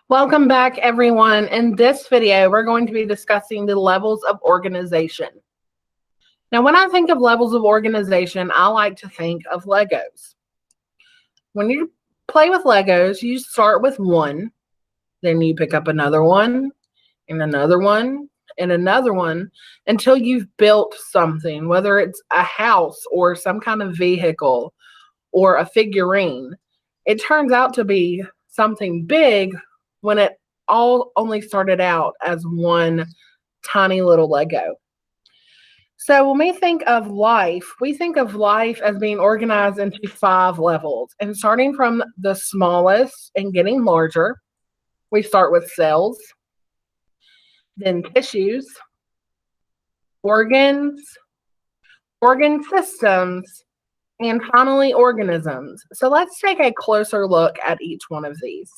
Welcome back, everyone. In this video, we're going to be discussing the levels of organization. Now, when I think of levels of organization, I like to think of Legos. When you play with Legos, you start with one, then you pick up another one, and another one, and another one, until you've built something, whether it's a house or some kind of vehicle or a figurine. It turns out to be something big when it all only started out as one tiny little Lego. So when we think of life as being organized into 5 levels. And starting from the smallest and getting larger, we start with cells, then tissues, organs, organ systems, and finally organisms. So let's take a closer look at each one of these.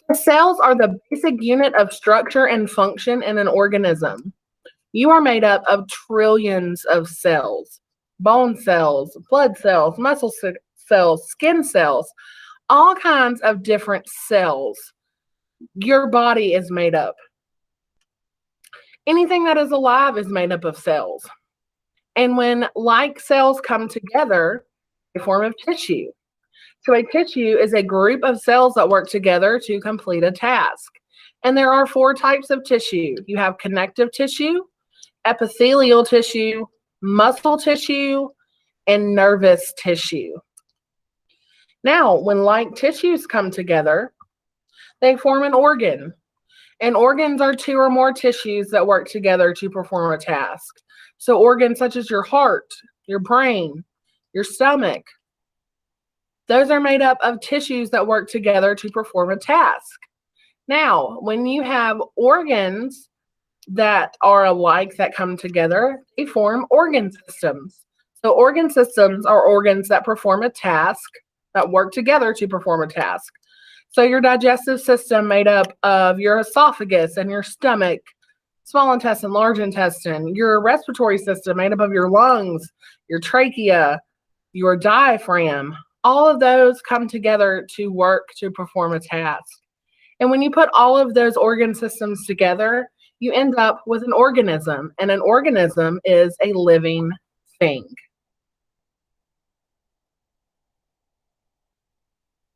The cells are the basic unit of structure and function in an organism. You are made up of trillions of cells, bone cells, blood cells, muscle cells, skin cells, all kinds of different cells. Your body is made up. Anything that is alive is made up of cells. And when like cells come together, they form a tissue. So a tissue is a group of cells that work together to complete a task. And there are 4 types of tissue. You have connective tissue, epithelial tissue, muscle tissue, and nervous tissue. Now, when like tissues come together, they form an organ. And organs are 2 or more tissues that work together to perform a task. So organs such as your heart, your brain, your stomach, those are made up of tissues that work together to perform a task. Now, when you have organs that are alike that come together, they form organ systems. So organ systems are organs that perform a task, that work together to perform a task. So your digestive system made up of your esophagus and your stomach, small intestine, large intestine, your respiratory system made up of your lungs, your trachea, your diaphragm. All of those come together to work to perform a task. And when you put all of those organ systems together, you end up with an organism. And an organism is a living thing.